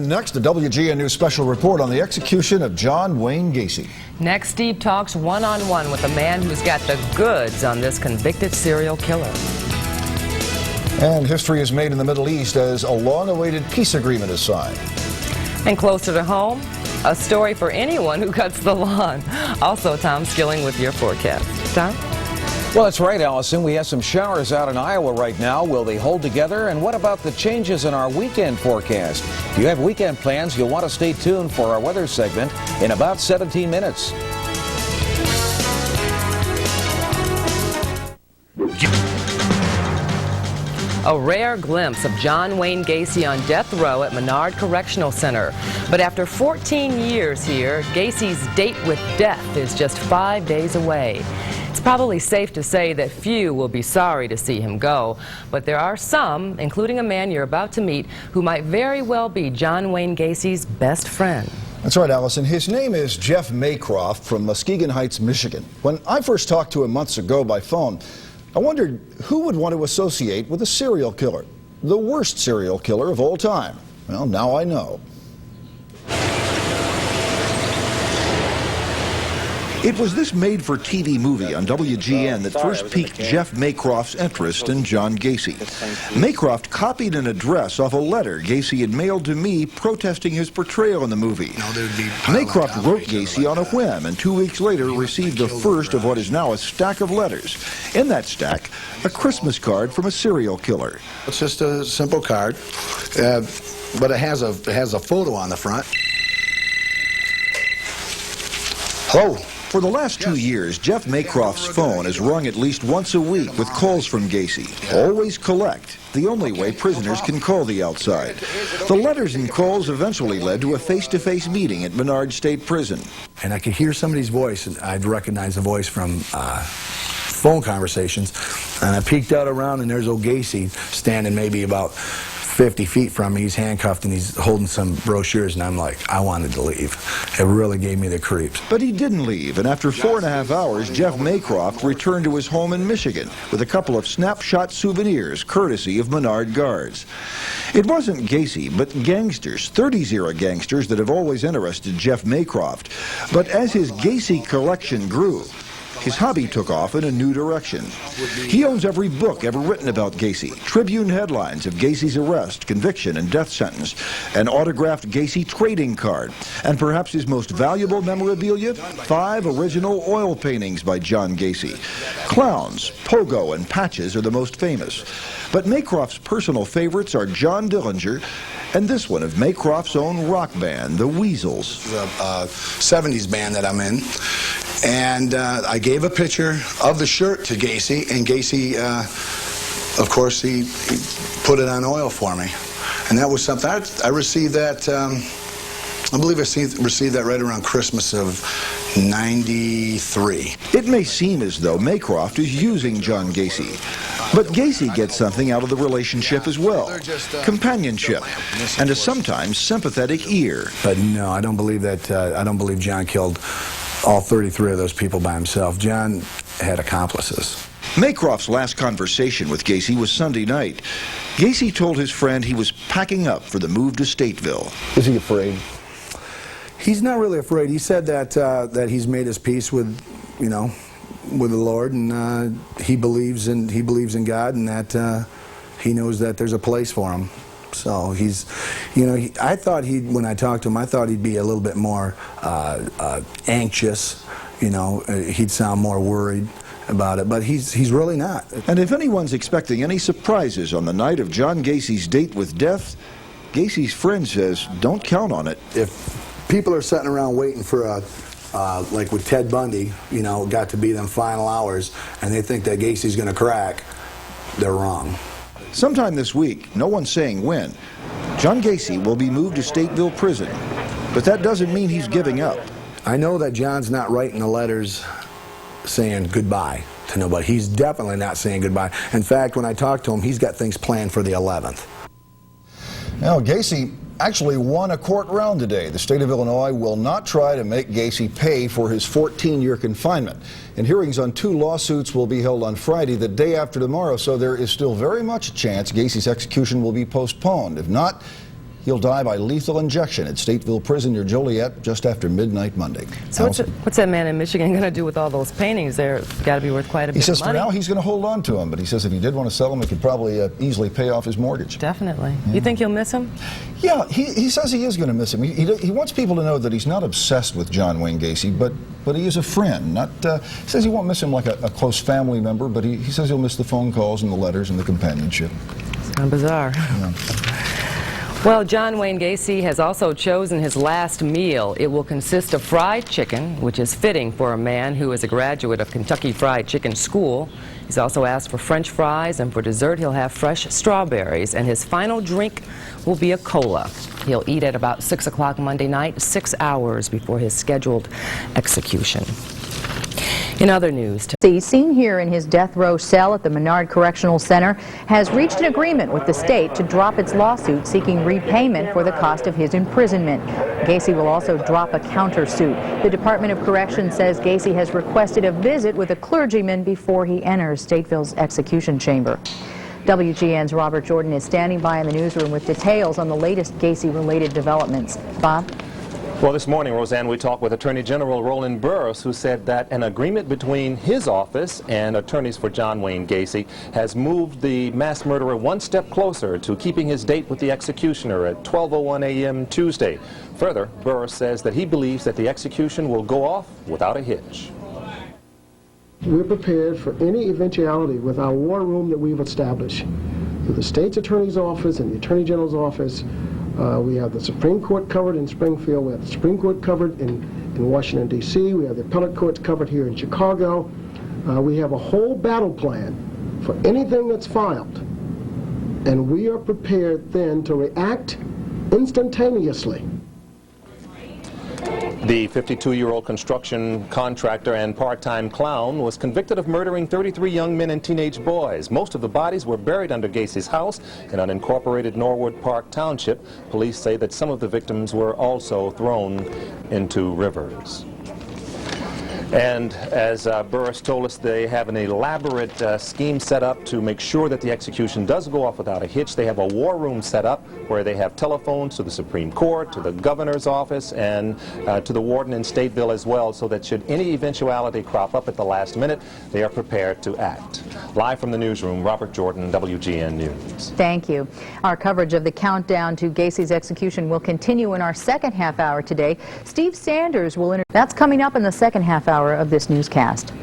Next, a WGN News special report on the execution of John Wayne Gacy. Next, Steve talks one-on-one with a man who's got the goods on this convicted serial killer. And history is made in the Middle East as a long-awaited peace agreement is signed. And closer to home, a story for anyone who cuts the lawn. Also, Tom Skilling with your forecast. Tom? Well, that's right, Allison. We have some showers out in Iowa right now. Will they hold together? And what about the changes in our weekend forecast? If you have weekend plans, you'll want to stay tuned for our weather segment in about 17 minutes. A rare glimpse of John Wayne Gacy on death row at Menard Correctional Center. But after 14 years here, Gacy's date with death is just 5 days away. It's probably safe to say that few will be sorry to see him go, but there are some, including a man you're about to meet, who might very well be John Wayne Gacy's best friend. That's right, Allison. His name is Jeff Maycroft from Muskegon Heights, Michigan. When I first talked to him months ago by phone, I wondered who would want to associate with a serial killer, the worst serial killer of all time. Well, now I know. It was this made-for-TV movie on WGN that first piqued Jeff Maycroft's interest in John Gacy. Maycroft copied an address off a letter Gacy had mailed to me protesting his portrayal in the movie. Maycroft wrote Gacy on a whim and 2 weeks later received the first of what is now a stack of letters. In that stack, a Christmas card from a serial killer. It's just a simple card, but it has a photo on the front. Hello. For the last 2 years, Jeff Maycroft's phone has rung at least once a week with calls from Gacy. Always collect, the only way prisoners can call the outside. The letters and calls eventually led to a face-to-face meeting at Menard State Prison. And I could hear somebody's voice, and I'd recognize the voice from phone conversations. And I peeked out around, and there's old Gacy standing maybe about 50 feet from me. He's handcuffed and he's holding some brochures, and I'm like, I wanted to leave. It really gave me the creeps. But he didn't leave, and after 4.5 hours, Jeff Maycroft returned to his home in Michigan with a couple of snapshot souvenirs courtesy of Menard guards. It wasn't Gacy, but gangsters, 30s-era gangsters that have always interested Jeff Maycroft. But as his Gacy collection grew, his hobby took off in a new direction. He owns every book ever written about Gacy, Tribune headlines of Gacy's arrest, conviction, and death sentence, an autographed Gacy trading card, and perhaps his most valuable memorabilia, 5 original oil paintings by John Gacy. Clowns, pogo, and patches are the most famous. But Maycroft's personal favorites are John Dillinger and this one of Maycroft's own rock band, the Weasels. The 70s band that I'm in. And I gave a picture of the shirt to Gacy, and Gacy, of course, he put it on oil for me. And that was something, I received that, I believe I received that right around Christmas of '93. It may seem as though Maycroft is using John Gacy, but Gacy gets something out of the relationship as well. Companionship, and a sometimes sympathetic ear. But no, I don't believe that, I don't believe John killed all 33 of those people by himself. John had accomplices. Maycroft's last conversation with Gacy was Sunday night. Gacy told his friend he was packing up for the move to Stateville. Is he afraid? He's not really afraid. He said that that he's made his peace with, you know, with the Lord, and he believes in God, and that he knows that there's a place for him. So he's, you know, I thought when I talked to him, I thought he'd be a little bit more anxious. You know, he'd sound more worried about it, but he's really not. And if anyone's expecting any surprises on the night of John Gacy's date with death, Gacy's friend says, don't count on it. If people are sitting around waiting for a, like with Ted Bundy, you know, got to be them final hours, and they think that Gacy's going to crack, they're wrong. Sometime this week, no one's saying when, John Gacy will be moved to Stateville Prison. But that doesn't mean he's giving up. I know that John's not writing the letters saying goodbye to nobody. He's definitely not saying goodbye. In fact, when I talked to him, he's got things planned for the 11th. Now, Gacy actually won a court round today. The state of Illinois will not try to make Gacy pay for his 14-year confinement. And hearings on 2 lawsuits will be held on Friday, the day after tomorrow, so there is still very much a chance Gacy's execution will be postponed. If not, He'll die by lethal injection at Stateville Prison near Joliet just after midnight Monday. So what's that man in Michigan going to do with all those paintings? They're got to be worth quite a bit of money. He says for now he's going to hold on to them, but he says if he did want to sell them, he could probably easily pay off his mortgage. Definitely. Yeah. You think he'll miss him? Yeah, he says he is going to miss him. He wants people to know that he's not obsessed with John Wayne Gacy, but he is a friend. He says he won't miss him like a close family member, but he says he'll miss the phone calls and the letters and the companionship. It's kind of bizarre. Yeah. Well, John Wayne Gacy has also chosen his last meal. It will consist of fried chicken, which is fitting for a man who is a graduate of Kentucky Fried Chicken School. He's also asked for French fries, and for dessert he'll have fresh strawberries, and his final drink will be a cola. He'll eat at about 6 o'clock Monday night, 6 hours before his scheduled execution. In other news, seen here in his death row cell at the Menard Correctional Center, has reached an agreement with the state to drop its lawsuit seeking repayment for the cost of his imprisonment. Gacy will also drop a countersuit. The Department of Corrections says Gacy has requested a visit with a clergyman before he enters Stateville's execution chamber. WGN's Robert Jordan is standing by in the newsroom with details on the latest Gacy-related developments. Bob? Well, this morning, Roseanne, we talked with Attorney General Roland Burris, who said that an agreement between his office and attorneys for John Wayne Gacy has moved the mass murderer one step closer to keeping his date with the executioner at 12:01 a.m. Tuesday. Further, Burris says that he believes that the execution will go off without a hitch. We're prepared for any eventuality with our war room that we've established. Through the state's attorney's office and the Attorney General's office, we have the Supreme Court covered in Springfield. We have the Supreme Court covered in Washington, D.C. We have the appellate courts covered here in Chicago. We have a whole battle plan for anything that's filed. And we are prepared then to react instantaneously. The 52-year-old construction contractor and part-time clown was convicted of murdering 33 young men and teenage boys. Most of the bodies were buried under Gacy's house in unincorporated Norwood Park Township. Police say that some of the victims were also thrown into rivers. And as Burris told us, they have an elaborate scheme set up to make sure that the execution does go off without a hitch. They have a war room set up where they have telephones to the Supreme Court, to the governor's office, and to the warden in Stateville as well, so that should any eventuality crop up at the last minute, they are prepared to act. Live from the newsroom, Robert Jordan, WGN News. Thank you. Our coverage of the countdown to Gacy's execution will continue in our second half hour today. Steve Sanders will That's coming up in the second half hour of this newscast.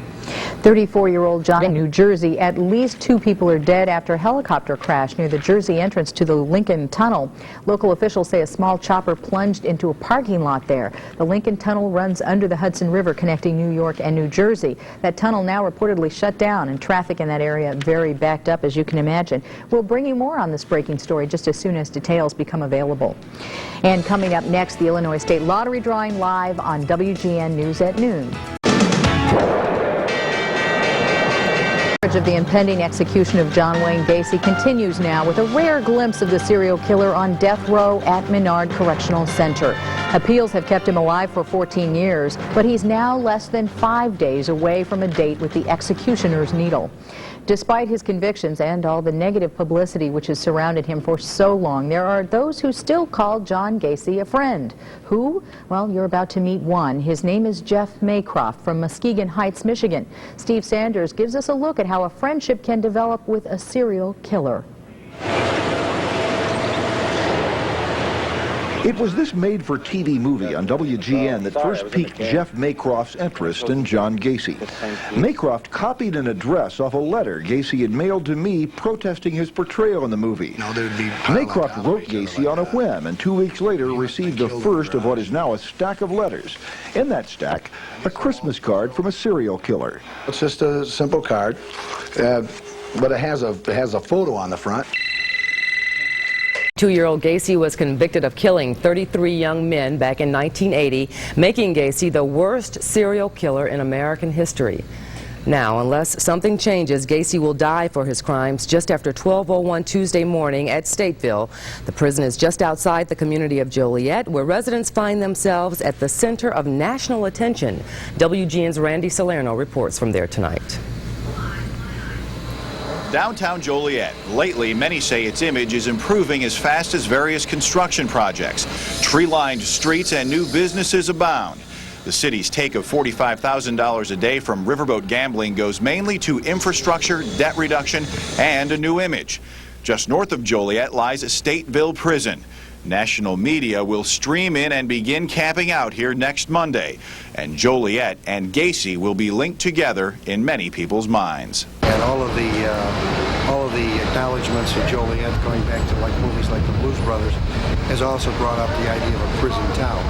34-year-old John in New Jersey. At least 2 people are dead after a helicopter crash near the Jersey entrance to the Lincoln Tunnel. Local officials say a small chopper plunged into a parking lot there. The Lincoln Tunnel runs under the Hudson River connecting New York and New Jersey. That tunnel now reportedly shut down, and traffic in that area very backed up, as you can imagine. We'll bring you more on this breaking story just as soon as details become available. And coming up next, the Illinois State Lottery drawing live on WGN News at noon. Of the impending execution of John Wayne Gacy continues now with a rare glimpse of the serial killer on death row at Menard Correctional Center. Appeals have kept him alive for 14 years, but he's now less than 5 days away from a date with the executioner's needle. Despite his convictions and all the negative publicity which has surrounded him for so long, there are those who still call John Gacy a friend. Who? Well, you're about to meet one. His name is Jeff Maycroft from Muskegon Heights, Michigan. Steve Sanders gives us a look at how a friendship can develop with a serial killer. It was this made-for-TV movie on WGN that first piqued Jeff Maycroft's interest in John Gacy. Maycroft copied an address off a letter Gacy had mailed to me protesting his portrayal in the movie. Maycroft wrote Gacy on a whim, and 2 weeks later received the first of what is now a stack of letters. In that stack, a Christmas card from a serial killer. It's just a simple card, but it has a photo on the front. 2-year-old Gacy was convicted of killing 33 young men back in 1980, making Gacy the worst serial killer in American history. Now, unless something changes, Gacy will die for his crimes just after 12:01 Tuesday morning at Stateville. The prison is just outside the community of Joliet, where residents find themselves at the center of national attention. WGN's Randy Salerno reports from there tonight. Downtown Joliet. Lately, many say its image is improving as fast as various construction projects. Tree-lined streets and new businesses abound. The city's take of $45,000 a day from riverboat gambling goes mainly to infrastructure, debt reduction, and a new image. Just north of Joliet lies Stateville Prison. National media will stream in and begin camping out here next Monday. And Joliet and Gacy will be linked together in many people's minds. And all of the acknowledgments of Joliet, going back to like movies like the Blues Brothers, has also brought up the idea of a prison town.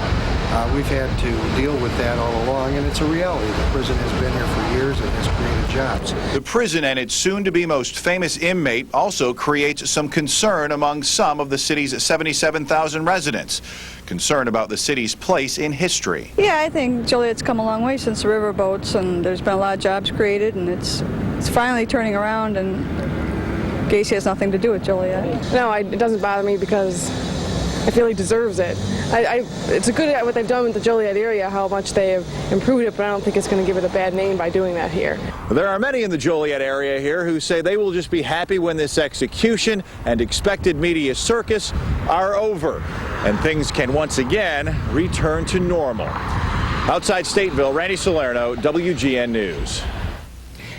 We've had to deal with that all along, and it's a reality. The prison has been here for years and has created jobs. The prison and its soon-to-be most famous inmate also creates some concern among some of the city's 77,000 residents. Concern about the city's place in history. Yeah, I think Joliet's come a long way since the riverboats, and there's been a lot of jobs created, and it's finally turning around, and Gacy has nothing to do with Joliet. No, it doesn't bother me because I feel he deserves it. It's a good what they've done with the Joliet area, how much they have improved it, but I don't think it's going to give it a bad name by doing that here. There are many in the Joliet area here who say they will just be happy when this execution and expected media circus are over and things can once again return to normal. Outside Stateville, Randy Salerno, WGN News.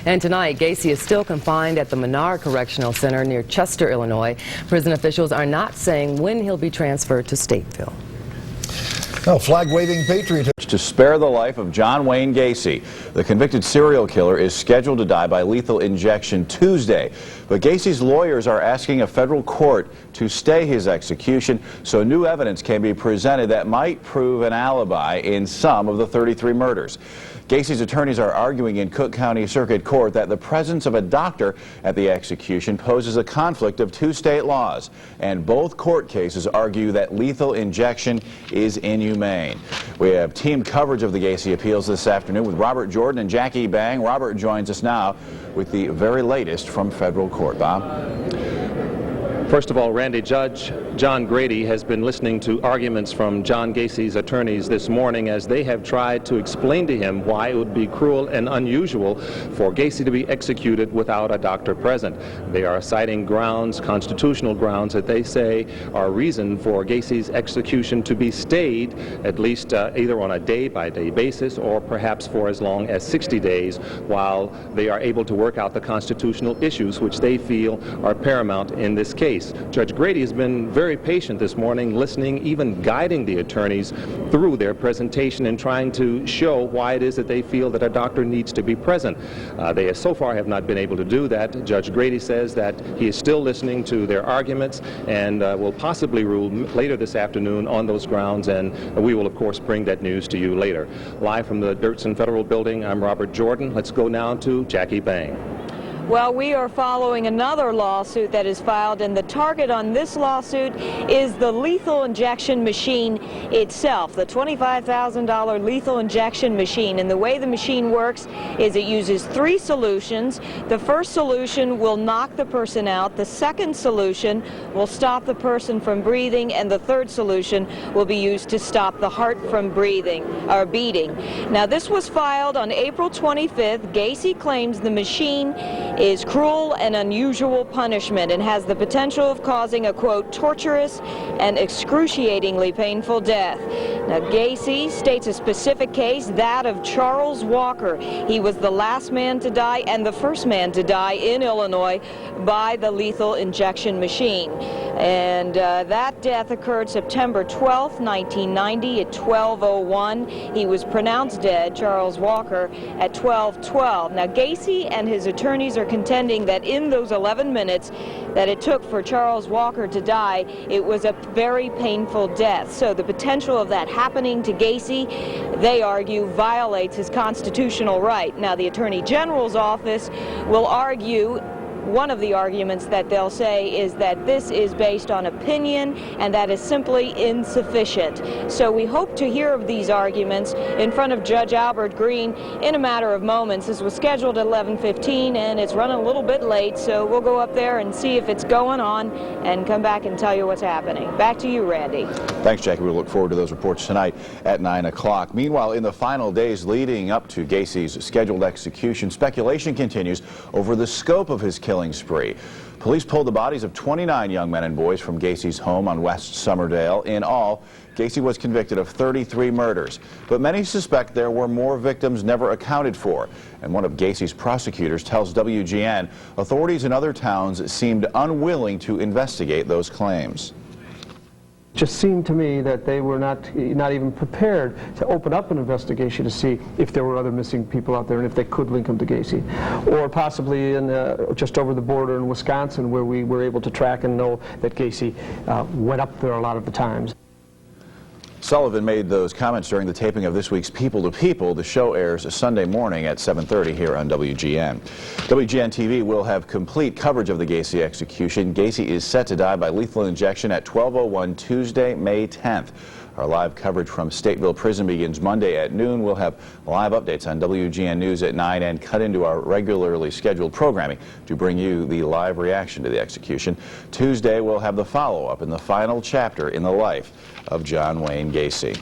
And tonight, Gacy is still confined at the Menard Correctional Center near Chester, Illinois. Prison officials are not saying when he'll be transferred to Stateville. Oh, flag-waving patriotism. To spare the life of John Wayne Gacy. The convicted serial killer is scheduled to die by lethal injection Tuesday. But Gacy's lawyers are asking a federal court to stay his execution so new evidence can be presented that might prove an alibi in some of the 33 murders. Gacy's attorneys are arguing in Cook County Circuit Court that the presence of a doctor at the execution poses a conflict of two state laws, and both court cases argue that lethal injection is inhumane. We have team coverage of the Gacy appeals this afternoon with Robert Jordan and Jackie Bang. Robert joins us now with the very latest from federal court. Bob? First of all, Randy, Judge John Grady has been listening to arguments from John Gacy's attorneys this morning as they have tried to explain to him why it would be cruel and unusual for Gacy to be executed without a doctor present. They are citing grounds, constitutional grounds, that they say are reason for Gacy's execution to be stayed, at least either on a day-by-day basis or perhaps for as long as 60 days while they are able to work out the constitutional issues which they feel are paramount in this case. Judge Grady has been very patient this morning, listening, even guiding the attorneys through their presentation and trying to show why it is that they feel that a doctor needs to be present. They so far have not been able to do that. Judge Grady says that he is still listening to their arguments and will possibly rule later this afternoon on those grounds, and we will of course bring that news to you later. Live from the Dirtson Federal Building, I'm Robert Jordan. Let's go now to Jackie Bang. Well, we are following another lawsuit that is filed, and the target on this lawsuit is the lethal injection machine itself, the $25,000 lethal injection machine. And the way the machine works is it uses three solutions. The first solution will knock the person out, the second solution will stop the person from breathing, and the third solution will be used to stop the heart from breathing or beating. Now, this was filed on April 25th. Gacy claims the machine is cruel and unusual punishment and has the potential of causing a, quote, torturous and excruciatingly painful death. Now, Gacy states a specific case, that of Charles Walker. He was the last man to die and the first man to die in Illinois by the lethal injection machine. And that death occurred September 12th, 1990 at 12:01. He was pronounced dead, Charles Walker, at 12:12. Now, Gacy and his attorneys are contending that in those 11 minutes that it took for Charles Walker to die, it was a very painful death. So the potential of that happening to Gacy, they argue, violates his constitutional right. Now, the Attorney General's office will argue, one of the arguments that they'll say is that this is based on opinion and that is simply insufficient. So we hope to hear of these arguments in front of Judge Albert Green in a matter of moments. This was scheduled at 11:15 and it's running a little bit late, so we'll go up there and see if it's going on and come back and tell you what's happening. Back to you, Randy. Thanks, Jackie. We'll look forward to those reports tonight at 9 o'clock. Meanwhile, in the final days leading up to Gacy's scheduled execution, speculation continues over the scope of his case killing spree. Police pulled the bodies of 29 young men and boys from Gacy's home on West Somerdale. In all, Gacy was convicted of 33 murders, but many suspect there were more victims never accounted for. And one of Gacy's prosecutors tells WGN authorities in other towns seemed unwilling to investigate those claims. Just seemed to me that they were not even prepared to open up an investigation to see if there were other missing people out there and if they could link them to Gacy. Or possibly in just over the border in Wisconsin, where we were able to track and know that Gacy went up there a lot of the times. Sullivan made those comments during the taping of this week's People to People. The show airs Sunday morning at 7:30 here on WGN. WGN TV will have complete coverage of the Gacy execution. Gacy is set to die by lethal injection at 12:01 Tuesday, May 10th. Our live coverage from Stateville Prison begins Monday at noon. We'll have live updates on WGN News at 9 and cut into our regularly scheduled programming to bring you the live reaction to the execution. Tuesday, we'll have the follow-up in the final chapter in the life of John Wayne Gacy.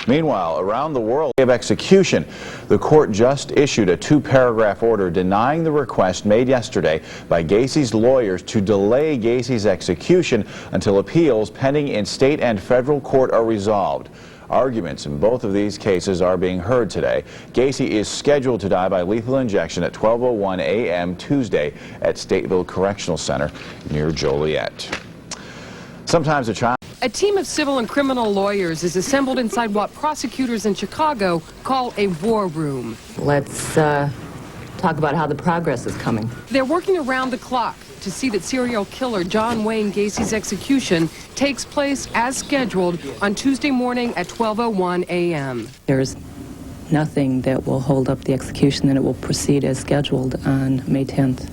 Meanwhile, around the world of execution, the court just issued a 2-paragraph order denying the request made yesterday by Gacy's lawyers to delay Gacy's execution until appeals pending in state and federal court are resolved. Arguments in both of these cases are being heard today. Gacy is scheduled to die by lethal injection at 12:01 a.m. Tuesday at Stateville Correctional Center near Joliet. Sometimes a team of civil and criminal lawyers is assembled inside what prosecutors in Chicago call a war room. Let's talk about how the progress is coming. They're working around the clock to see that serial killer John Wayne Gacy's execution takes place as scheduled on Tuesday morning at 12:01 a.m. There's nothing that will hold up the execution, and it will proceed as scheduled on May 10th.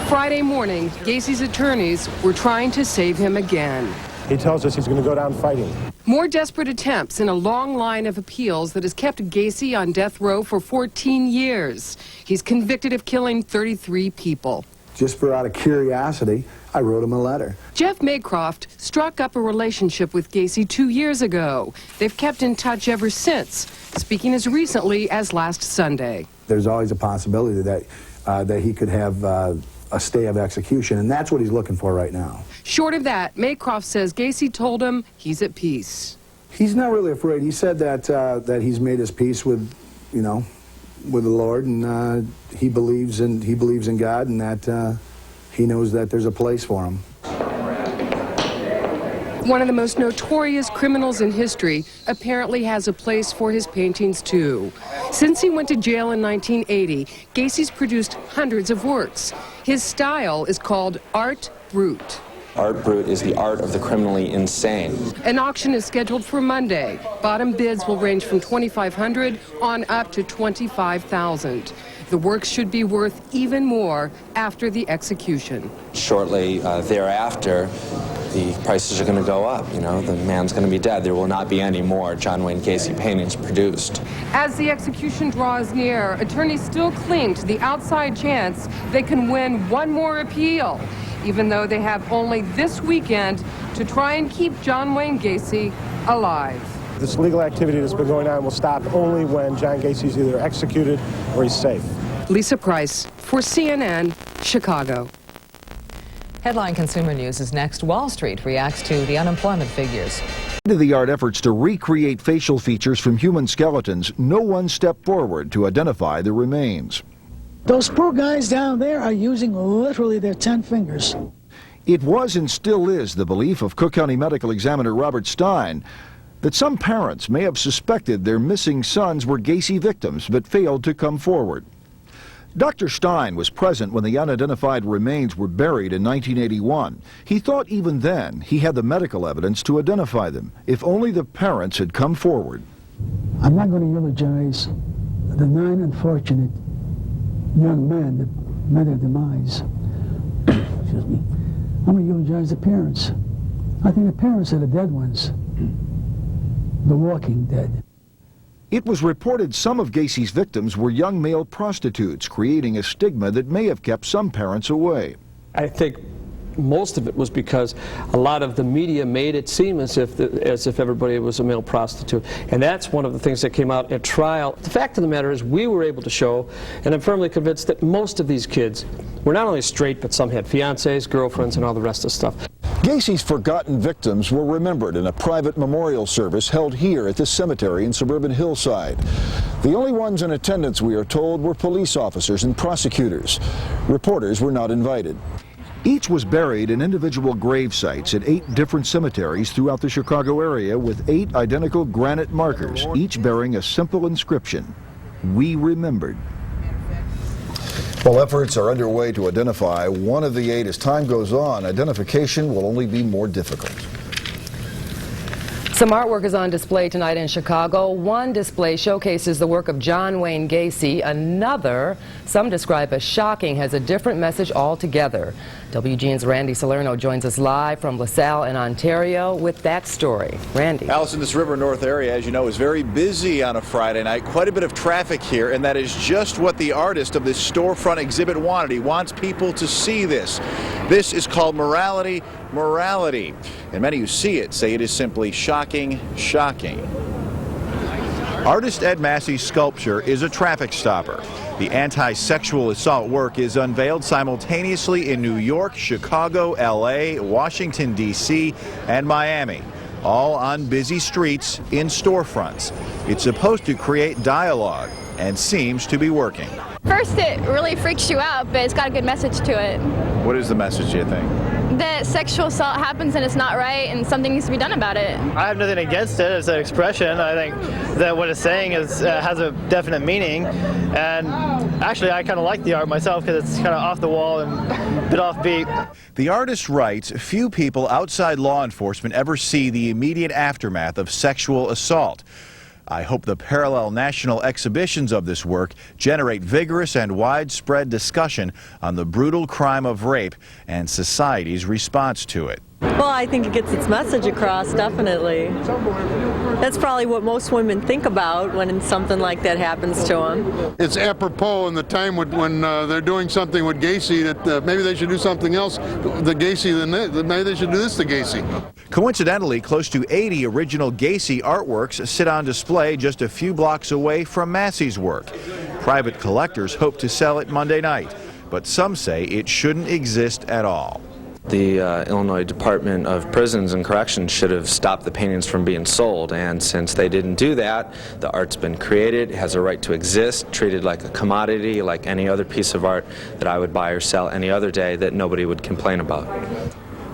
Friday morning, Gacy's attorneys were trying to save him again. He tells us he's going to go down fighting. More desperate attempts in a long line of appeals that has kept Gacy on death row for 14 years. He's convicted of killing 33 people. Just for out of curiosity, I wrote him a letter. Jeff Maycroft struck up a relationship with Gacy 2 years ago. They've kept in touch ever since, speaking as recently as last Sunday. There's always a possibility that, that he could have a stay of execution, and that's what he's looking for right now. Short of that, Maycroft says Gacy told him he's at peace. He's not really afraid. He said that that he's made his peace with, you know, with the Lord, and he believes in God, and that he knows that there's a place for him. One of the most notorious criminals in history apparently has a place for his paintings, too. Since he went to jail in 1980, Gacy's produced hundreds of works. His style is called art brut. Art brut is the art of the criminally insane. An auction is scheduled for Monday. Bottom bids will range from $2,500 on up to $25,000. The works should be worth even more after the execution. Shortly thereafter, the prices are going to go up. You know, the man's going to be dead. There will not be any more John Wayne Gacy paintings produced. As the execution draws near, attorneys still cling to the outside chance they can win one more appeal, even though they have only this weekend to try and keep John Wayne Gacy alive. This legal activity that's been going on will stop only when John Gacy's either executed or he's safe. Lisa Price for CNN, Chicago. Headline consumer news is next. Wall Street reacts to the unemployment figures. State-of-the-art efforts to recreate facial features from human skeletons, no one stepped forward to identify the remains. Those poor guys down there are using literally their 10 fingers. It was and still is the belief of Cook County Medical Examiner Robert Stein that some parents may have suspected their missing sons were Gacy victims but failed to come forward. Dr. Stein was present when the unidentified remains were buried in 1981. He thought even then he had the medical evidence to identify them, if only the parents had come forward. I'm not going to eulogize the 9 unfortunate young men that met their demise. Excuse me. I'm going to eulogize the parents. I think the parents are the dead ones. The walking dead. It was reported some of Gacy's victims were young male prostitutes, creating a stigma that may have kept some parents away. I think most of it was because a lot of the media made it seem as if everybody was a male prostitute. And that's one of the things that came out at trial. The fact of the matter is we were able to show, and I'm firmly convinced that most of these kids were not only straight, but some had fiancés, girlfriends, and all the rest of the stuff. Gacy's forgotten victims were remembered in a private memorial service held here at this cemetery in suburban Hillside. The only ones in attendance, we are told, were police officers and prosecutors. Reporters were not invited. Each was buried in individual grave sites at 8 different cemeteries throughout the Chicago area with 8 identical granite markers, each bearing a simple inscription: "We remembered." Well, efforts are underway to identify one of the 8. As time goes on, identification will only be more difficult. Some artwork is on display tonight in Chicago. One display showcases the work of John Wayne Gacy. Another, some describe as shocking, has a different message altogether. WGN's Randy Salerno joins us live from LaSalle in Ontario with that story. Randy. Allison, this River North area, as you know, is very busy on a Friday night. Quite a bit of traffic here, and that is just what the artist of this storefront exhibit wanted. He wants people to see this. This is called Morality, Morality. And many who see it say it is simply shocking, shocking. Artist Ed Massey's sculpture is a traffic stopper. The anti-sexual assault work is unveiled simultaneously in New York, Chicago, LA, Washington, D.C., and Miami, all on busy streets in storefronts. It's supposed to create dialogue and seems to be working. First, it really freaks you out, but it's got a good message to it. What is the message, do you think? That sexual assault happens and it's not right and something needs to be done about it. I have nothing against it as an expression. I think that what it's saying is has a definite meaning, and actually I kind of like the art myself because it's kind of off the wall and a bit offbeat. The artist writes, few people outside law enforcement ever see the immediate aftermath of sexual assault. I hope the parallel national exhibitions of this work generate vigorous and widespread discussion on the brutal crime of rape and society's response to it. Well, I think it gets its message across, definitely. That's probably what most women think about when something like that happens to them. It's apropos in the time when they're doing something with Gacy that maybe they should do something else to Gacy than this. Maybe they should do this to Gacy. Coincidentally, close to 80 original Gacy artworks sit on display just a few blocks away from Massey's work. Private collectors hope to sell it Monday night, but some say it shouldn't exist at all. The Illinois Department of Prisons and Corrections should have stopped the paintings from being sold, and since they didn't do that, the art's been created, it has a right to exist, treated like a commodity, like any other piece of art that I would buy or sell any other day that nobody would complain about.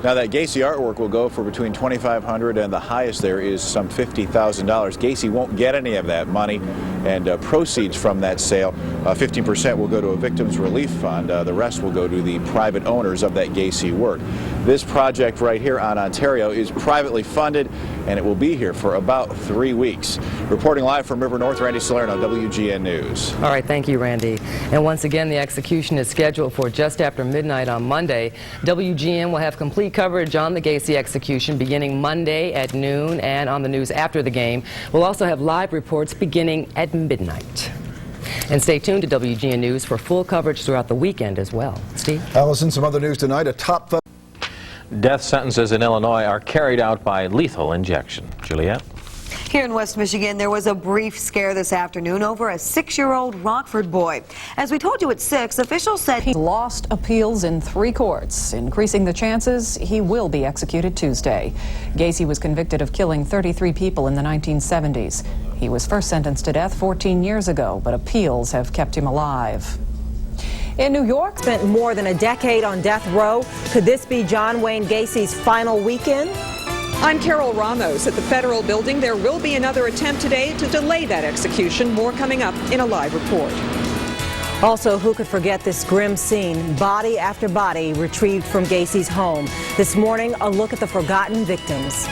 Now that Gacy artwork will go for between $2,500 and the highest there is some $50,000. Gacy won't get any of that money, and proceeds from that sale, 15% will go to a victims relief fund. The rest will go to the private owners of that Gacy work. This project right here on Ontario is privately funded, and it will be here for about 3 weeks. Reporting live from River North, Randy Salerno, WGN News. All right, thank you, Randy. And once again, the execution is scheduled for just after midnight on Monday. WGN will have complete coverage on the Gacy execution beginning Monday at noon and on the news after the game. We'll also have live reports beginning at midnight. And stay tuned to WGN News for full coverage throughout the weekend as well. Steve? Allison, some other news tonight. A top death sentences in Illinois are carried out by lethal injection. Juliet? Here in West Michigan, there was a brief scare this afternoon over a 6-year-old Rockford boy. As we told you at 6, officials said he lost appeals in 3 courts, increasing the chances he will be executed Tuesday. Gacy was convicted of killing 33 people in the 1970s. He was first sentenced to death 14 years ago, but appeals have kept him alive. In New York, spent more than a decade on death row. Could this be John Wayne Gacy's final weekend? I'm Carol Ramos. At the federal building, there will be another attempt today to delay that execution. More coming up in a live report. Also, who could forget this grim scene? Body after body retrieved from Gacy's home. This morning, a look at the forgotten victims.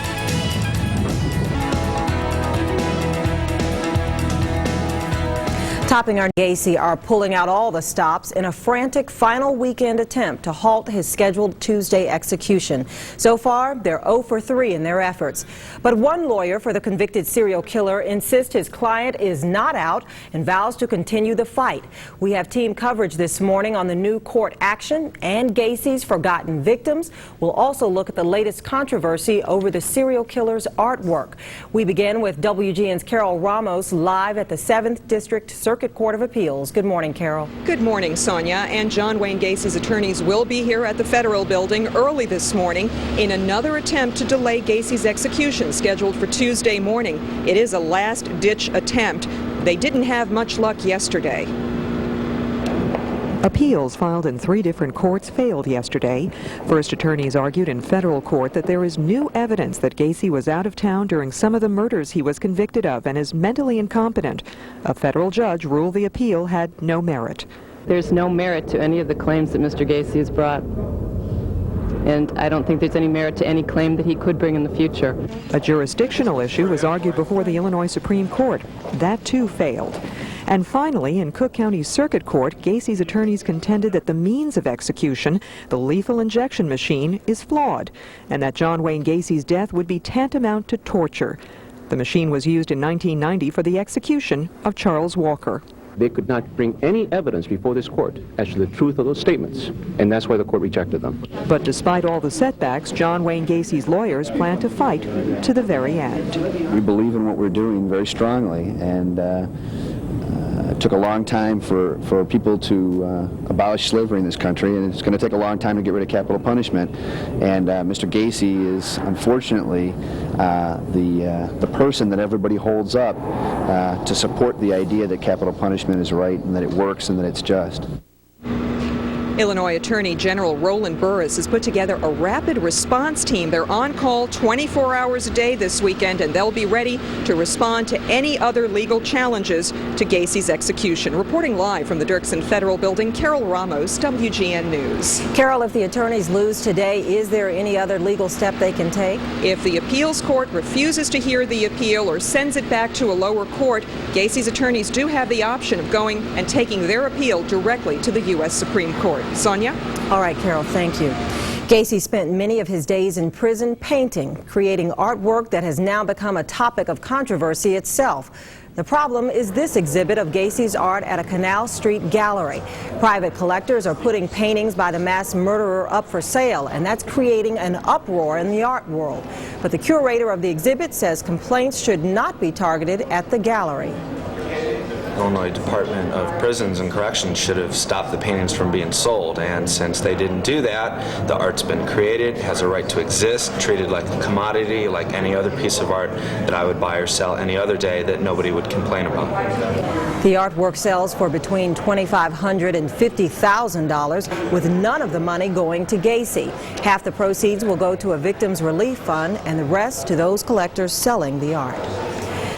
Topping our Gacy are pulling out all the stops in a frantic final weekend attempt to halt his scheduled Tuesday execution. So far, they're 0 for 3 in their efforts. But one lawyer for the convicted serial killer insists his client is not out and vows to continue the fight. We have team coverage this morning on the new court action and Gacy's forgotten victims. We'll also look at the latest controversy over the serial killer's artwork. We begin with WGN's Carol Ramos live at the 7th District Circuit Court of Appeals. Good morning, Carol. Good morning, Sonia. And John Wayne Gacy's attorneys will be here at the federal building early this morning in another attempt to delay Gacy's execution scheduled for Tuesday morning. It is a last-ditch attempt. They didn't have much luck yesterday. Appeals filed in 3 different courts failed yesterday. First attorneys argued in federal court that there is new evidence that Gacy was out of town during some of the murders he was convicted of and is mentally incompetent. A federal judge ruled the appeal had no merit. There's no merit to any of the claims that Mr. Gacy has brought. And I don't think there's any merit to any claim that he could bring in the future. A jurisdictional issue was argued before the Illinois Supreme Court. That too failed. And finally, in Cook County Circuit Court, Gacy's attorneys contended that the means of execution, the lethal injection machine, is flawed, and that John Wayne Gacy's death would be tantamount to torture. The machine was used in 1990 for the execution of Charles Walker. They could not bring any evidence before this court as to the truth of those statements, and that's why the court rejected them. But despite all the setbacks, John Wayne Gacy's lawyers plan to fight to the very end. We believe in what we're doing very strongly, and it took a long time for people to abolish slavery in this country, and it's going to take a long time to get rid of capital punishment. And Mr. Gacy is, unfortunately, the person that everybody holds up to support the idea that capital punishment is right and that it works and that it's just. Illinois Attorney General Roland Burris has put together a rapid response team. They're on call 24 hours a day this weekend, and they'll be ready to respond to any other legal challenges to Gacy's execution. Reporting live from the Dirksen Federal Building, Carol Ramos, WGN News. Carol, if the attorneys lose today, is there any other legal step they can take? If the appeals court refuses to hear the appeal or sends it back to a lower court, Gacy's attorneys do have the option of going and taking their appeal directly to the U.S. Supreme Court. Sonia? All right, Carol, thank you. Gacy spent many of his days in prison painting, creating artwork that has now become a topic of controversy itself. The problem is this exhibit of Gacy's art at a Canal Street gallery. Private collectors are putting paintings by the mass murderer up for sale, and that's creating an uproar in the art world. But the curator of the exhibit says complaints should not be targeted at the gallery. Illinois Department of Prisons and Corrections should have stopped the paintings from being sold, and since they didn't do that, the art's been created, has a right to exist, treated like a commodity, like any other piece of art that I would buy or sell any other day that nobody would complain about. The artwork sells for between $2,500 and $50,000, with none of the money going to Gacy. Half the proceeds will go to a victims relief fund and the rest to those collectors selling the art.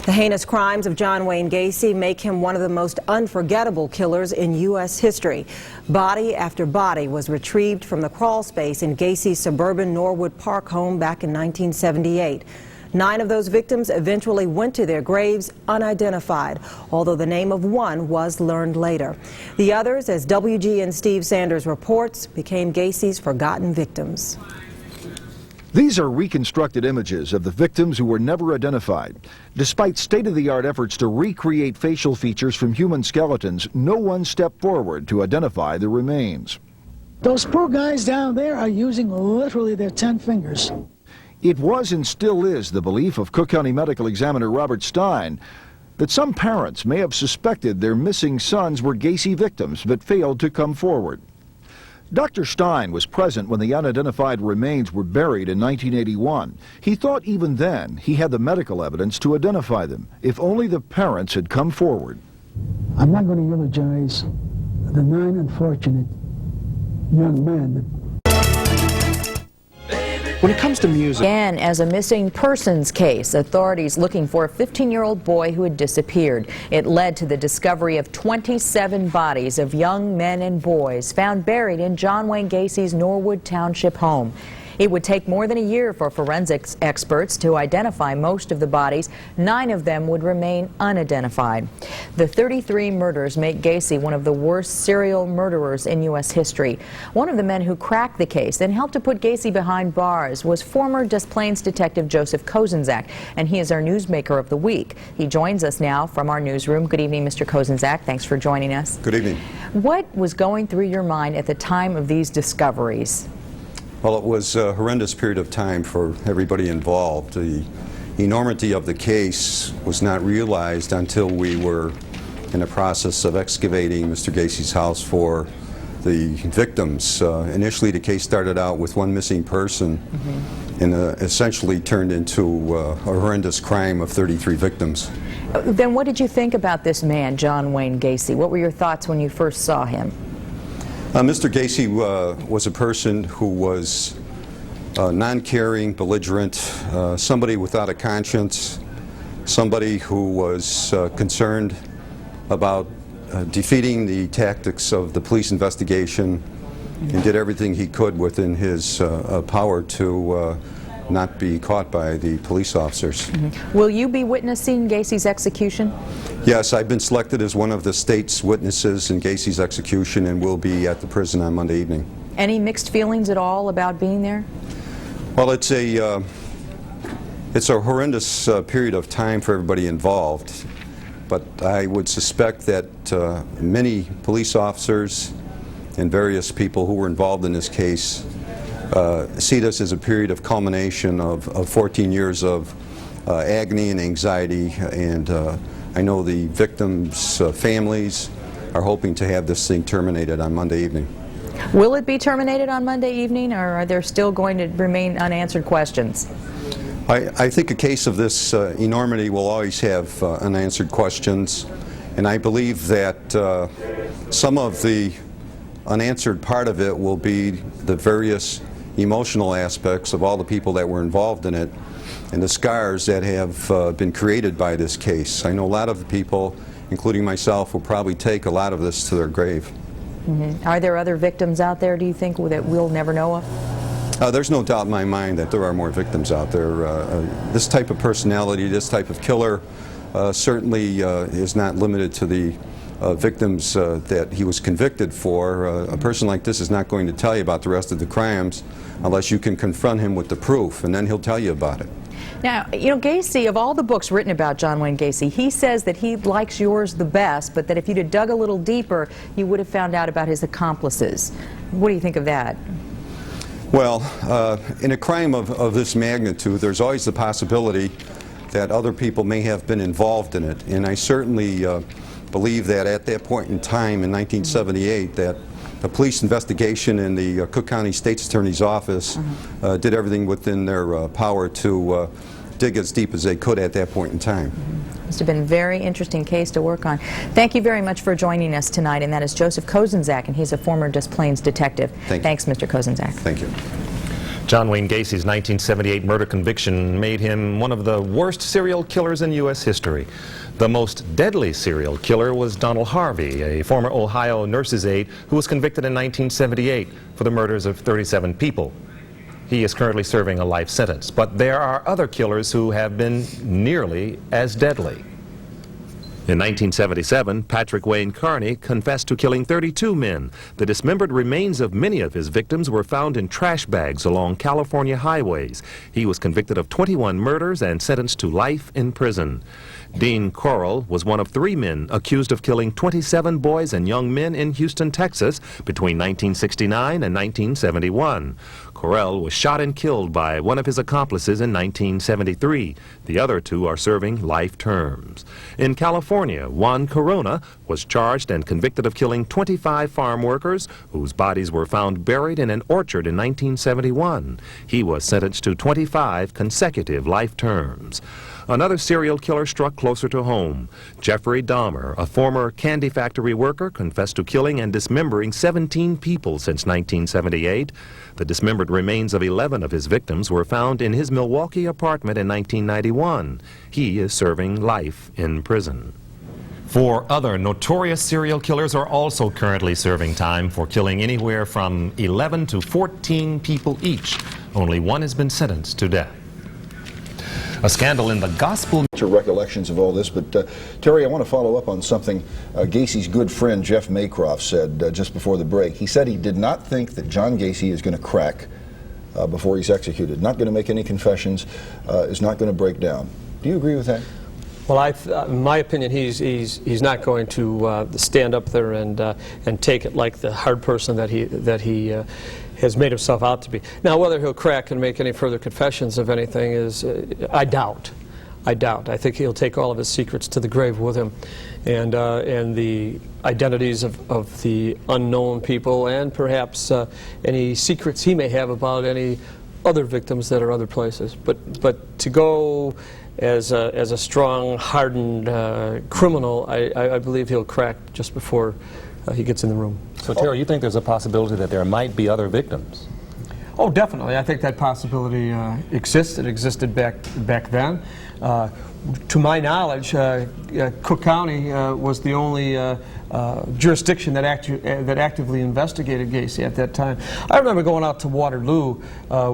The heinous crimes of John Wayne Gacy make him one of the most unforgettable killers in U.S. history. Body after body was retrieved from the crawl space in Gacy's suburban Norwood Park home back in 1978. 9 of those victims eventually went to their graves unidentified, although the name of one was learned later. The others, as WGN Steve Sanders reports, became Gacy's forgotten victims. These are reconstructed images of the victims who were never identified. Despite state-of-the-art efforts to recreate facial features from human skeletons, no one stepped forward to identify the remains. Those poor guys down there are using literally their 10 fingers. It was and still is the belief of Cook County Medical Examiner Robert Stein that some parents may have suspected their missing sons were Gacy victims but failed to come forward. Dr. Stein was present when the unidentified remains were buried in 1981. He thought even then he had the medical evidence to identify them, if only the parents had come forward. I'm not going to eulogize the 9 unfortunate young men that When it comes to music, Again, as a missing persons case, authorities looking for a 15-year-old boy who had disappeared. It led to the discovery of 27 bodies of young men and boys found buried in John Wayne Gacy's Norwood Township home. It would take more than a year for forensics experts to identify most of the bodies. 9 of them would remain unidentified. The 33 murders make Gacy one of the worst serial murderers in U.S. history. One of the men who cracked the case and helped to put Gacy behind bars was former Des Plaines detective Joseph Kozenzak, and he is our newsmaker of the week. He joins us now from our newsroom. Good evening, Mr. Kozenzak. Thanks for joining us. Good evening. What was going through your mind at the time of these discoveries? Well, it was a horrendous period of time for everybody involved. The enormity of the case was not realized until we were in the process of excavating Mr. Gacy's house for the victims. Initially, the case started out with one missing person and essentially turned into a horrendous crime of 33 victims. Then what did you think about this man, John Wayne Gacy? What were your thoughts when you first saw him? Mr. Gacy was a person who was non-caring, belligerent, somebody without a conscience, somebody who was concerned about defeating the tactics of the police investigation and did everything he could within his power to not be caught by the police officers. Will you be witnessing Gacy's execution? Yes, I've been selected as one of the state's witnesses in Gacy's execution and will be at the prison on Monday evening. Any mixed feelings at all about being there? Well, it's a horrendous period of time for everybody involved, but I would suspect that many police officers and various people who were involved in this case see this as a period of culmination of 14 years of agony and anxiety, and I know the victims' families are hoping to have this thing terminated on Monday evening. Will it be terminated on Monday evening, or are there still going to remain unanswered questions? I think a case of this enormity will always have unanswered questions, and I believe that some of the unanswered part of it will be the various emotional aspects of all the people that were involved in it and the scars that have been created by this case. I know a lot of the people, including myself, will probably take a lot of this to their grave. Are there other victims out there, do you think, that we'll never know of? There's no doubt in my mind that there are more victims out there. This type of personality, this type of killer certainly is not limited to the victims that he was convicted for. A person like this is not going to tell you about the rest of the crimes unless you can confront him with the proof, and then he'll tell you about it. Now, you know, Gacy, of all the books written about John Wayne Gacy, he says that he likes yours the best, but that if you'd have dug a little deeper, you would have found out about his accomplices. What do you think of that? Well, in a crime of this magnitude, there's always the possibility that other people may have been involved in it, and I certainly believe that at that point in time in 1978 that the police investigation in the Cook County State's Attorney's Office did everything within their power to dig as deep as they could at that point in time. Must have been a very interesting case to work on. Thank you very much for joining us tonight, and that is Joseph Kozenzak, and he's a former Des Plaines detective. Thanks, Mr. Kozenzak. Thank you. John Wayne Gacy's 1978 murder conviction made him one of the worst serial killers in U.S. history. The most deadly serial killer was Donald Harvey, a former Ohio nurse's aide who was convicted in 1978 for the murders of 37 people. He is currently serving a life sentence, but there are other killers who have been nearly as deadly. In 1977, Patrick Wayne Carney confessed to killing 32 men. The dismembered remains of many of his victims were found in trash bags along California highways. He was convicted of 21 murders and sentenced to life in prison. Dean Corll was one of 3 men accused of killing 27 boys and young men in Houston, Texas between 1969 and 1971. Corll was shot and killed by one of his accomplices in 1973. The other 2 are serving life terms. In California, Juan Corona was charged and convicted of killing 25 farm workers whose bodies were found buried in an orchard in 1971. He was sentenced to 25 consecutive life terms. Another serial killer struck closer to home. Jeffrey Dahmer, a former candy factory worker, confessed to killing and dismembering 17 people since 1978. The dismembered remains of 11 of his victims were found in his Milwaukee apartment in 1991. He is serving life in prison. 4 other notorious serial killers are also currently serving time for killing anywhere from 11 to 14 people each. Only one has been sentenced to death. A scandal in the gospel. Recollections of all this, but Terry, I want to follow up on something Gacy's good friend Jeff Maycroft said just before the break. He said he did not think that John Gacy is going to crack before he's executed. Not going to make any confessions, is not going to break down. Do you agree with that? Well, in my opinion, he's not going to stand up there and take it like the hard person that he has made himself out to be. Now, whether he'll crack and make any further confessions of anything is, I doubt. I think he'll take all of his secrets to the grave with him, and the identities of the unknown people, and perhaps any secrets he may have about any other victims that are other places. But to go as a strong, hardened criminal, I believe he'll crack just before he gets in the room. So, Terry, you think there's a possibility that there might be other victims? Oh, definitely. I think that possibility exists. It existed back then. To my knowledge, Cook County was the only jurisdiction that actively investigated Gacy at that time. I remember going out to Waterloo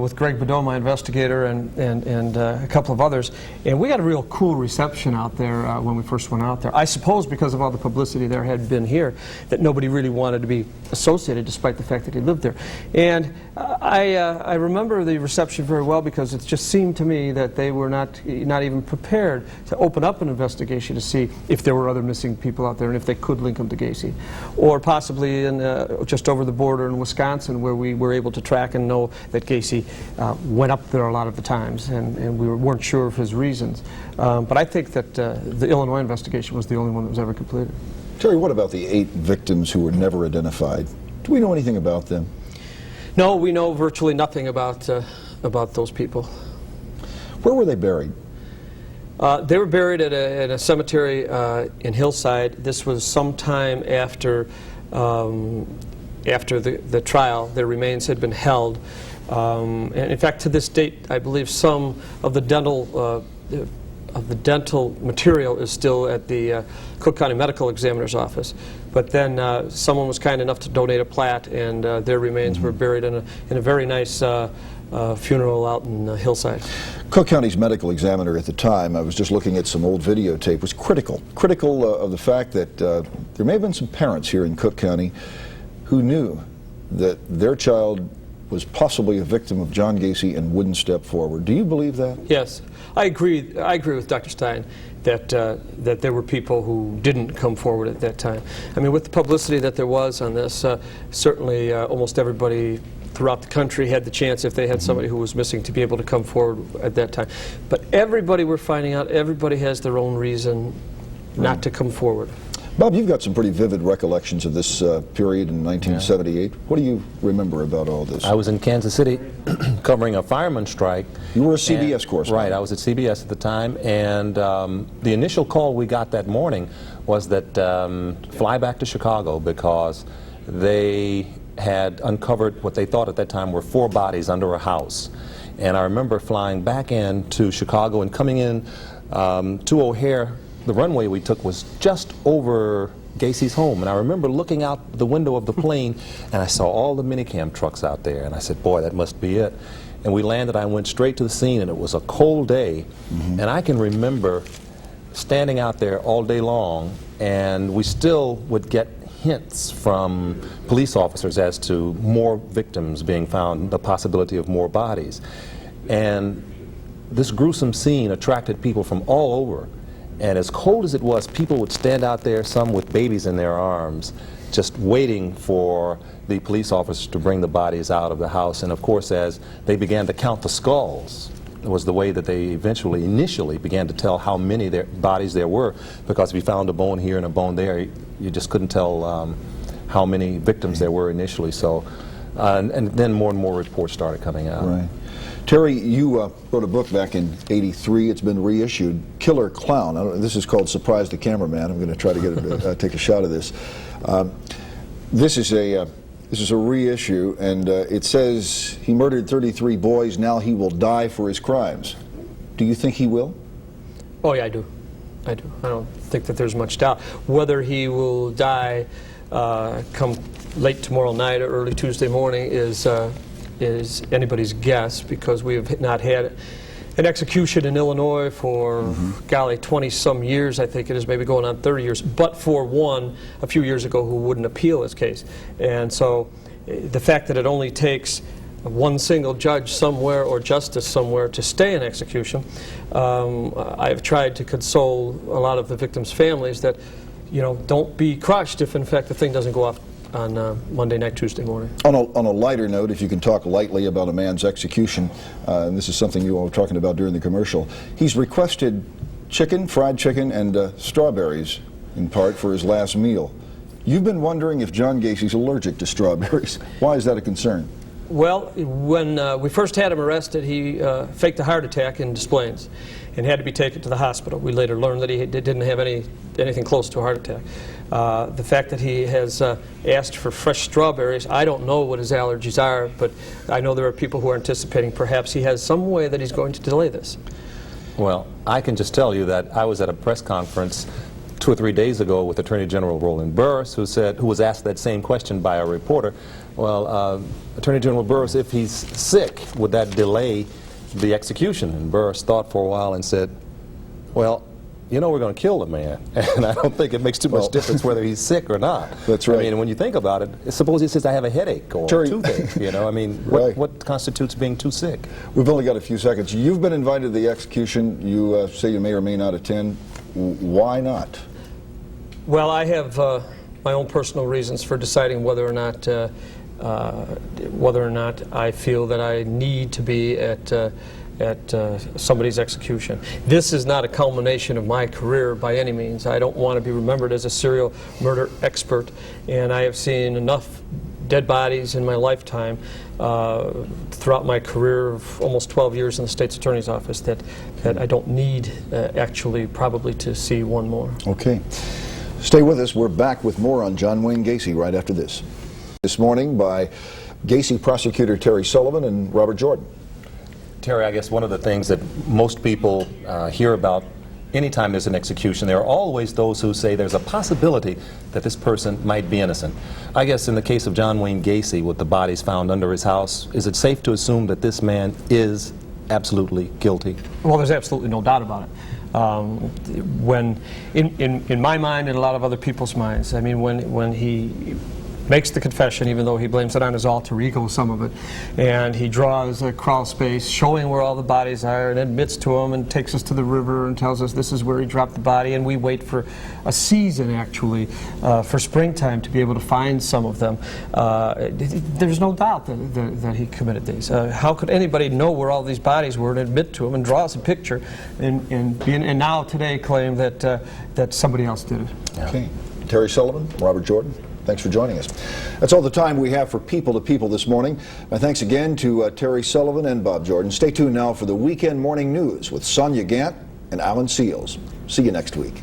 with Greg Bedeau, my investigator, and a couple of others, and we got a real cool reception out there when we first went out there. I suppose because of all the publicity there had been here, that nobody really wanted to be associated, despite the fact that he lived there. And I remember the reception very well, because it just seemed to me that they were not even prepared to open up an investigation to see if there were other missing people out there and if they could link them to Gacy. Or possibly in, just over the border in Wisconsin, where we were able to track and know that Gacy went up there a lot of the times, and we weren't sure of his reasons. But I think that the Illinois investigation was the only one that was ever completed. Terry, what about the 8 victims who were never identified? Do we know anything about them? No, we know virtually nothing about those people. Where were they buried? They were buried at a cemetery in Hillside. This was sometime after the trial. Their remains had been held. And in fact, to this date, I believe some of the dental material is still at the Cook County Medical Examiner's office. But then someone was kind enough to donate a plat, and their remains were buried in a very nice funeral out in Hillside. Cook County's medical examiner at the time, I was just looking at some old videotape, was critical of the fact that there may have been some parents here in Cook County who knew that their child was possibly a victim of John Gacy and wouldn't step forward. Do you believe that? Yes, I agree with Dr. Stein that there were people who didn't come forward at that time. I mean, with the publicity that there was on this, certainly almost everybody throughout the country had the chance, if they had somebody who was missing, to be able to come forward at that time. But everybody, we're finding out, everybody has their own reason not to come forward. Bob, you've got some pretty vivid recollections of this period in 1978. Yeah. What do you remember about all this? I was in Kansas City covering a fireman strike. You were a CBS correspondent. Right, I was at CBS at the time, and the initial call we got that morning was that fly back to Chicago, because they had uncovered what they thought at that time were 4 bodies under a house. And I remember flying back into Chicago and coming in to O'Hare. The runway we took was just over Gacy's home, and I remember looking out the window of the plane, and I saw all the minicam trucks out there, and I said, boy, that must be it. And we landed. I went straight to the scene, and it was a cold day, and I can remember standing out there all day long, and we still would get hints from police officers as to more victims being found, the possibility of more bodies. And this gruesome scene attracted people from all over. And as cold as it was, people would stand out there, some with babies in their arms, just waiting for the police officers to bring the bodies out of the house. And of course, as they began to count the skulls, it was the way that they initially began to tell how many bodies there were, because if you found a bone here and a bone there, you just couldn't tell how many victims there were initially. So, and then more and more reports started coming out. Right. Terry, you wrote a book back in '83. It's been reissued, Killer Clown. This is called Surprise the Cameraman. I'm going to try to get take a shot of this. This is a reissue, and it says he murdered 33 boys. Now he will die for his crimes. Do you think he will? Oh yeah, I do. I do. I don't think that there's much doubt. Whether he will die come late tomorrow night or early Tuesday morning is anybody's guess, because we have not had an execution in Illinois for, golly, 20-some years, I think it is, maybe going on 30 years, but for one a few years ago who wouldn't appeal his case. And so the fact that it only takes one single judge somewhere or justice somewhere to stay an execution, I've tried to console a lot of the victims' families that, you know, don't be crushed if in fact the thing doesn't go off on Monday night, Tuesday morning. On a lighter note, if you can talk lightly about a man's execution, and this is something you all were talking about during the commercial, he's requested chicken, fried chicken, and strawberries, in part, for his last meal. You've been wondering if John Gacy's allergic to strawberries. Why is that a concern? Well, when we first had him arrested, he faked a heart attack in Des Plaines and had to be taken to the hospital. We later learned that he didn't have anything close to a heart attack. The fact that he has asked for fresh strawberries, I don't know what his allergies are, but I know there are people who are anticipating perhaps he has some way that he's going to delay this. Well, I can just tell you that I was at a press conference 2 or 3 days ago with Attorney General Roland Burris, who was asked that same question by a reporter. Well, Attorney General Burris, if he's sick, would that delay the execution? And Burris thought for a while and said, well, you know, we're going to kill the man, and I don't think it makes too much difference whether he's sick or not. That's right. I mean, when you think about it, suppose he says, I have a headache or toothache, you know, I mean, what constitutes being too sick? We've only got a few seconds. You've been invited to the execution. You say you may or may not attend. Why not? Well, I have my own personal reasons for deciding whether or not I feel that I need to be at somebody's execution. This is not a culmination of my career by any means. I don't want to be remembered as a serial murder expert, and I have seen enough dead bodies in my lifetime throughout my career of almost 12 years in the state's attorney's office that I don't need actually probably to see one more. Okay. Stay with us. We're back with more on John Wayne Gacy right after this. This morning by Gacy prosecutor Terry Sullivan and Robert Jordan. Terry, I guess one of the things that most people hear about anytime there's an execution, there are always those who say there's a possibility that this person might be innocent. I guess in the case of John Wayne Gacy, with the bodies found under his house, is it safe to assume that this man is absolutely guilty? Well, there's absolutely no doubt about it. When, in my mind and a lot of other people's minds, I mean, when he makes the confession, even though he blames it on his alter ego, some of it, and he draws a crawl space showing where all the bodies are and admits to them and takes us to the river and tells us this is where he dropped the body, and we wait for a season actually for springtime to be able to find some of them. There's no doubt that he committed these. How could anybody know where all these bodies were and admit to them and draw us a picture and now today claim that somebody else did it? Yeah. Okay. Terry Sullivan, Robert Jordan, thanks for joining us. That's all the time we have for People to People this morning. My thanks again to Terry Sullivan and Bob Jordan. Stay tuned now for the Weekend Morning News with Sonia Gant and Alan Seals. See you next week.